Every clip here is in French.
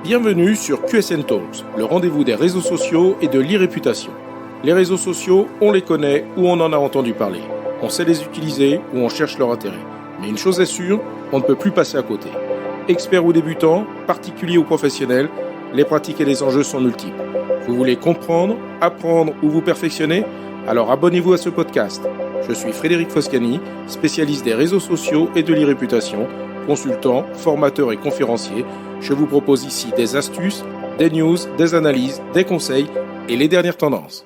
Bienvenue sur QSN Talks, le rendez-vous des réseaux sociaux et de l'e-réputation. Les réseaux sociaux, on les connaît ou on en a entendu parler. On sait les utiliser ou on cherche leur intérêt. Mais une chose est sûre, on ne peut plus passer à côté. Experts ou débutants, particuliers ou professionnels, les pratiques et les enjeux sont multiples. Vous voulez comprendre, apprendre ou vous perfectionner ? Alors abonnez-vous à ce podcast. Je suis Frédéric Foscani, spécialiste des réseaux sociaux et de l'e-réputation, consultant, formateur et conférencier. Je vous propose ici des astuces, des news, des analyses, des conseils et les dernières tendances.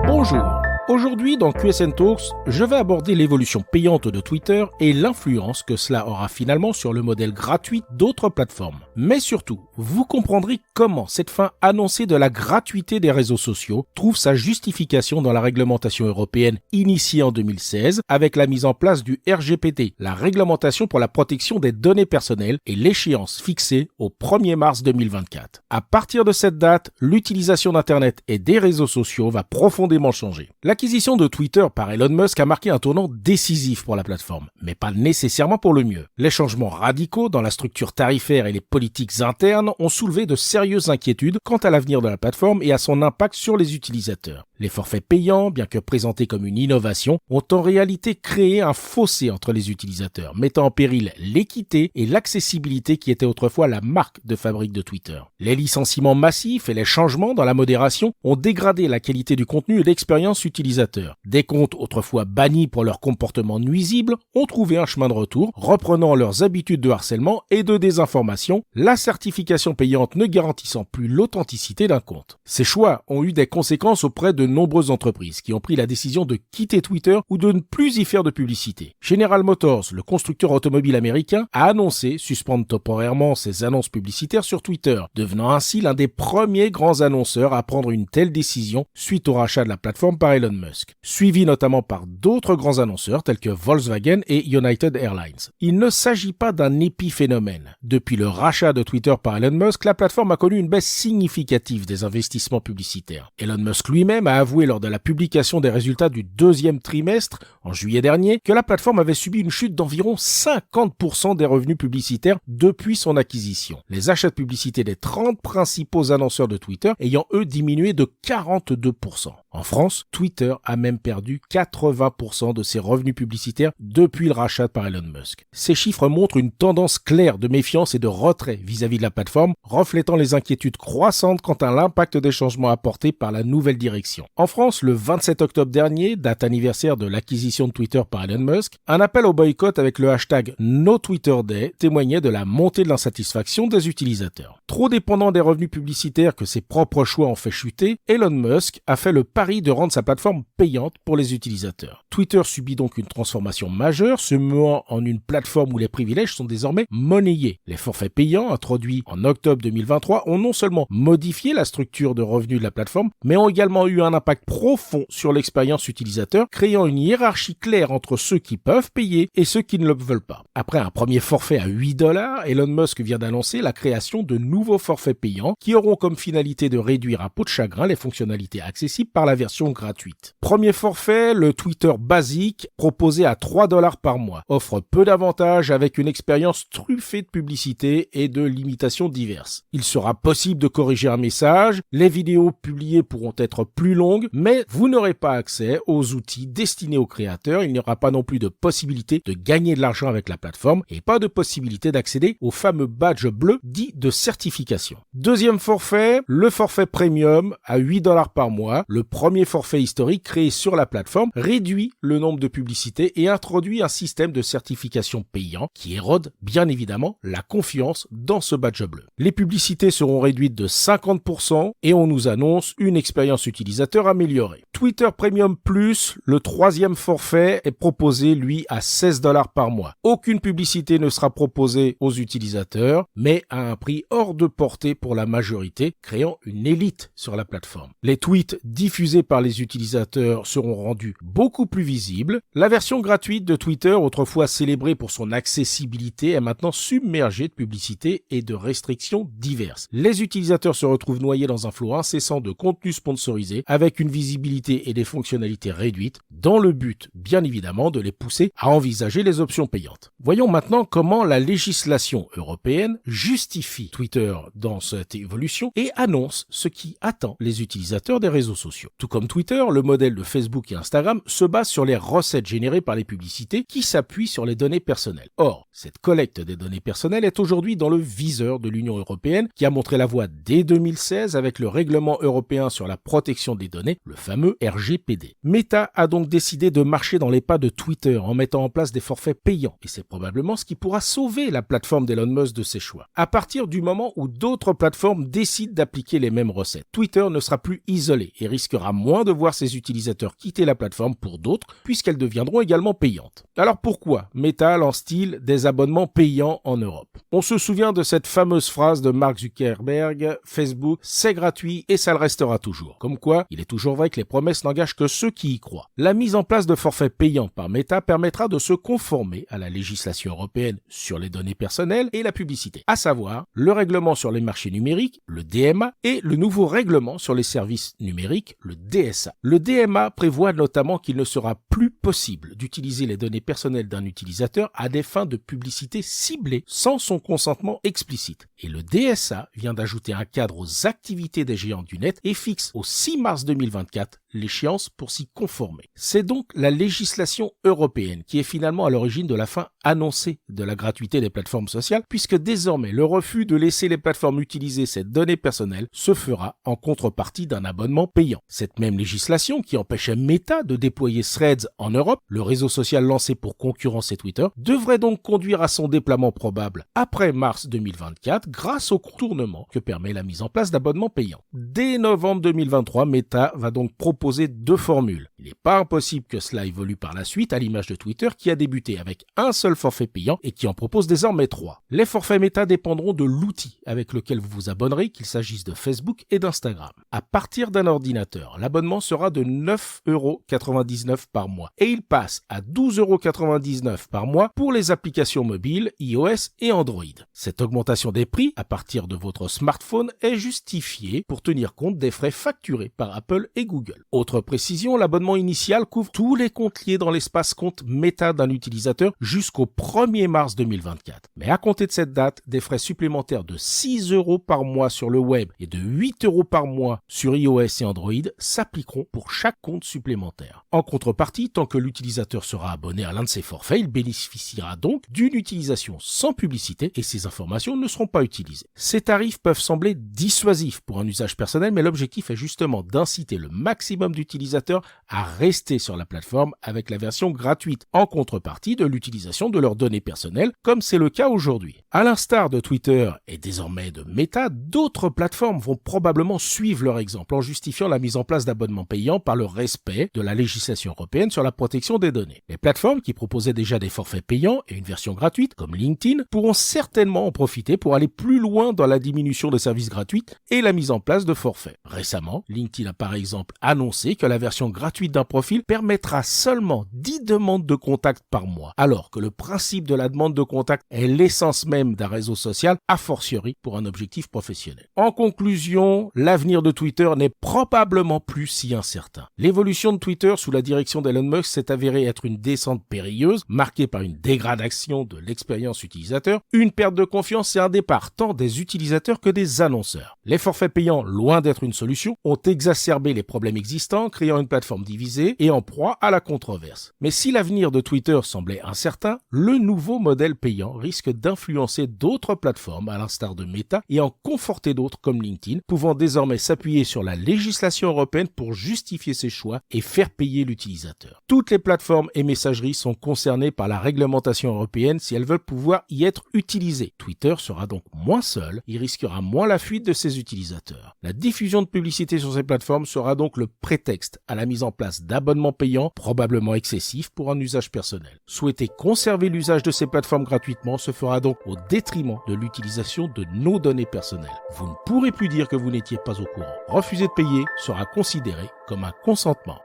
Bonjour. Aujourd'hui, dans QSN Talks, je vais aborder l'évolution payante de Twitter et l'influence que cela aura finalement sur le modèle gratuit d'autres plateformes. Mais surtout, vous comprendrez comment cette fin annoncée de la gratuité des réseaux sociaux trouve sa justification dans la réglementation européenne initiée en 2016 avec la mise en place du RGPD, la réglementation pour la protection des données personnelles et l'échéance fixée au 1er mars 2024. À partir de cette date, l'utilisation d'Internet et des réseaux sociaux va profondément changer. L'acquisition de Twitter par Elon Musk a marqué un tournant décisif pour la plateforme, mais pas nécessairement pour le mieux. Les changements radicaux dans la structure tarifaire et les politiques internes ont soulevé de sérieuses inquiétudes quant à l'avenir de la plateforme et à son impact sur les utilisateurs. Les forfaits payants, bien que présentés comme une innovation, ont en réalité créé un fossé entre les utilisateurs, mettant en péril l'équité et l'accessibilité qui étaient autrefois la marque de fabrique de Twitter. Les licenciements massifs et les changements dans la modération ont dégradé la qualité du contenu et l'expérience utilisateur. Des comptes autrefois bannis pour leur comportement nuisible ont trouvé un chemin de retour, reprenant leurs habitudes de harcèlement et de désinformation, la certification payante ne garantissant plus l'authenticité d'un compte. Ces choix ont eu des conséquences auprès de nombreuses entreprises qui ont pris la décision de quitter Twitter ou de ne plus y faire de publicité. General Motors, le constructeur automobile américain, a annoncé suspendre temporairement ses annonces publicitaires sur Twitter, devenant ainsi l'un des premiers grands annonceurs à prendre une telle décision suite au rachat de la plateforme par Elon Musk, suivi notamment par d'autres grands annonceurs tels que Volkswagen et United Airlines. Il ne s'agit pas d'un épiphénomène. Depuis le rachat de Twitter par Elon Musk, la plateforme a connu une baisse significative des investissements publicitaires. Elon Musk lui-même a avoué lors de la publication des résultats du deuxième trimestre, en juillet dernier, que la plateforme avait subi une chute d'environ 50% des revenus publicitaires depuis son acquisition. Les achats de publicité des 30 principaux annonceurs de Twitter ayant eux diminué de 42%. En France, Twitter a même perdu 80% de ses revenus publicitaires depuis le rachat par Elon Musk. Ces chiffres montrent une tendance claire de méfiance et de retrait vis-à-vis de la plateforme, reflétant les inquiétudes croissantes quant à l'impact des changements apportés par la nouvelle direction. En France, le 27 octobre dernier, date anniversaire de l'acquisition de Twitter par Elon Musk, un appel au boycott avec le hashtag #NoTwitterDay témoignait de la montée de l'insatisfaction des utilisateurs. Trop dépendant des revenus publicitaires que ses propres choix ont fait chuter, Elon Musk a fait le pari de rendre sa plateforme payante pour les utilisateurs. Twitter subit donc une transformation majeure, se muant en une plateforme où les privilèges sont désormais monnayés. Les forfaits payants, introduits en octobre 2023, ont non seulement modifié la structure de revenus de la plateforme, mais ont également eu un impact profond sur l'expérience utilisateur, créant une hiérarchie claire entre ceux qui peuvent payer et ceux qui ne le veulent pas. Après un premier forfait à $8, Elon Musk vient d'annoncer la création de nouveaux forfaits payants qui auront comme finalité de réduire à peau de chagrin les fonctionnalités accessibles par la version gratuite. Premier forfait, le Twitter basique, proposé à $3 par mois, offre peu d'avantages avec une expérience truffée de publicité et de limitations diverses. Il sera possible de corriger un message, les vidéos publiées pourront être plus longues, mais vous n'aurez pas accès aux outils destinés aux créateurs, il n'y aura pas non plus de possibilité de gagner de l'argent avec la plateforme et pas de possibilité d'accéder au fameux badge bleu dit de certification. Deuxième forfait, le forfait premium à $8 par mois, le premier forfait historique créé sur la plateforme réduit le nombre de publicités et introduit un système de certification payant qui érode bien évidemment la confiance dans ce badge bleu. Les publicités seront réduites de 50% et on nous annonce une expérience utilisateur améliorée. Twitter Premium Plus, le troisième forfait forfait est proposé, lui, à $16 par mois. Aucune publicité ne sera proposée aux utilisateurs, mais à un prix hors de portée pour la majorité, créant une élite sur la plateforme. Les tweets diffusés par les utilisateurs seront rendus beaucoup plus visibles. La version gratuite de Twitter, autrefois célébrée pour son accessibilité, est maintenant submergée de publicités et de restrictions diverses. Les utilisateurs se retrouvent noyés dans un flot incessant de contenus sponsorisés avec une visibilité et des fonctionnalités réduites, dans le but, bien évidemment, de les pousser à envisager les options payantes. Voyons maintenant comment la législation européenne justifie Twitter dans cette évolution et annonce ce qui attend les utilisateurs des réseaux sociaux. Tout comme Twitter, le modèle de Facebook et Instagram se base sur les recettes générées par les publicités qui s'appuient sur les données personnelles. Or, cette collecte des données personnelles est aujourd'hui dans le viseur de l'Union européenne qui a montré la voie dès 2016 avec le règlement européen sur la protection des données, le fameux RGPD. Meta a donc décidé de marcher dans les pas de Twitter en mettant en place des forfaits payants et c'est probablement ce qui pourra sauver la plateforme d'Elon Musk de ses choix. À partir du moment où d'autres plateformes décident d'appliquer les mêmes recettes, Twitter ne sera plus isolé et risquera moins de voir ses utilisateurs quitter la plateforme pour d'autres puisqu'elles deviendront également payantes. Alors pourquoi Meta lance-t-il des abonnements payants en Europe? On se souvient de cette fameuse phrase de Mark Zuckerberg, Facebook, c'est gratuit et ça le restera toujours. Comme quoi, il est toujours vrai que les promesses n'engagent que ceux qui y croient. La mise en place de forfaits payants par Meta permettra de se conformer à la législation européenne sur les données personnelles et la publicité, à savoir le règlement sur les marchés numériques, le DMA, et le nouveau règlement sur les services numériques, le DSA. Le DMA prévoit notamment qu'il ne sera plus possible d'utiliser les données personnelles d'un utilisateur à des fins de publicité ciblée sans son consentement explicite. Et le DSA vient d'ajouter un cadre aux activités des géants du net et fixe au 6 mars 2024 l'échéance pour s'y conformer. C'est donc la législation européenne qui est finalement à l'origine de la fin annoncée de la gratuité des plateformes sociales, puisque désormais le refus de laisser les plateformes utiliser ces données personnelles se fera en contrepartie d'un abonnement payant. Cette même législation qui empêchait Meta de déployer Threads en Europe, le réseau social lancé pour concurrencer Twitter, devrait donc conduire à son déploiement probable après mars 2024 grâce au contournement que permet la mise en place d'abonnements payants. Dès novembre 2023, Meta va donc proposer deux formules. Il n'est pas impossible que cela évolue par la suite à l'image de Twitter qui a débuté avec un seul forfait payant et qui en propose désormais 3. Les forfaits Meta dépendront de l'outil avec lequel vous vous abonnerez, qu'il s'agisse de Facebook et d'Instagram. À partir d'un ordinateur, l'abonnement sera de 9,99€ par mois et il passe à 12,99€ par mois pour les applications mobiles iOS et Android. Cette augmentation des prix à partir de votre smartphone est justifiée pour tenir compte des frais facturés par Apple et Google. Autre précision, l'abonnement initial couvre tous les comptes liés dans l'espace compte Meta d'un utilisateur jusqu'au 1er mars 2024. Mais à compter de cette date, des frais supplémentaires de 6€ par mois sur le web et de 8€ par mois sur iOS et Android s'appliqueront pour chaque compte supplémentaire. En contrepartie, tant que l'utilisateur sera abonné à l'un de ces forfaits, il bénéficiera donc d'une utilisation sans publicité et ces informations ne seront pas utilisées. Ces tarifs peuvent sembler dissuasifs pour un usage personnel, mais l'objectif est justement d'inciter le maximum d'utilisateurs à rester sur la plateforme avec la version gratuite en contrepartie de l'utilisation de leurs données personnelles comme c'est le cas aujourd'hui. À l'instar de Twitter et désormais de Meta, d'autres plateformes vont probablement suivre leur exemple en justifiant la mise en place d'abonnements payants par le respect de la législation européenne sur la protection des données. Les plateformes qui proposaient déjà des forfaits payants et une version gratuite comme LinkedIn pourront certainement en profiter pour aller plus loin dans la diminution des services gratuits et la mise en place de forfaits. Récemment, LinkedIn a par exemple annoncé que la version gratuite d'un profil permettra seulement 10 demandes de contact par mois, alors que le principe de la demande de contact est l'essence même d'un réseau social, a fortiori pour un objectif professionnel. En conclusion, l'avenir de Twitter n'est probablement plus si incertain. L'évolution de Twitter sous la direction d'Elon Musk s'est avérée être une descente périlleuse, marquée par une dégradation de l'expérience utilisateur, une perte de confiance et un départ tant des utilisateurs que des annonceurs. Les forfaits payants, loin d'être une solution, ont exacerbé les problèmes existants, créant une plateforme divisée et en proie à la controverse. Mais si l'avenir de Twitter semblait incertain, le nouveau modèle payant risque d'influencer d'autres plateformes à l'instar de Meta et en conforter d'autres comme LinkedIn, pouvant désormais s'appuyer sur la législation européenne pour justifier ses choix et faire payer l'utilisateur. Tout Toutes les plateformes et messageries sont concernées par la réglementation européenne si elles veulent pouvoir y être utilisées. Twitter sera donc moins seul, il risquera moins la fuite de ses utilisateurs. La diffusion de publicité sur ces plateformes sera donc le prétexte à la mise en place d'abonnements payants, probablement excessifs pour un usage personnel. Souhaiter conserver l'usage de ces plateformes gratuitement se fera donc au détriment de l'utilisation de nos données personnelles. Vous ne pourrez plus dire que vous n'étiez pas au courant. Refuser de payer sera considéré comme un consentement.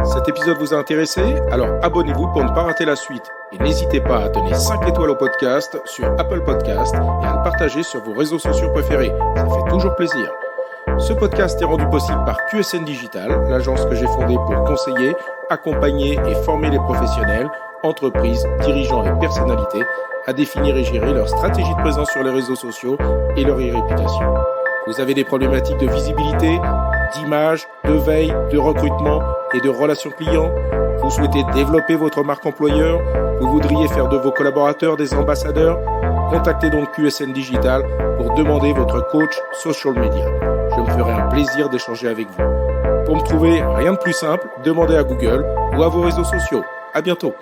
Cet épisode vous a intéressé? Alors abonnez-vous pour ne pas rater la suite. Et n'hésitez pas à donner 5 étoiles au podcast sur Apple Podcast et à le partager sur vos réseaux sociaux préférés. Ça fait toujours plaisir. Ce podcast est rendu possible par QSN Digital, l'agence que j'ai fondée pour conseiller, accompagner et former les professionnels, entreprises, dirigeants et personnalités à définir et gérer leur stratégie de présence sur les réseaux sociaux et leur e-réputation. Vous avez des problématiques de visibilité, d'image, de veille, de recrutement et de relations clients? Vous souhaitez développer votre marque employeur? Vous voudriez faire de vos collaborateurs des ambassadeurs? Contactez donc QSN Digital pour demander votre coach social media. Je me ferai un plaisir d'échanger avec vous. Pour me trouver, rien de plus simple, demandez à Google ou à vos réseaux sociaux. À bientôt.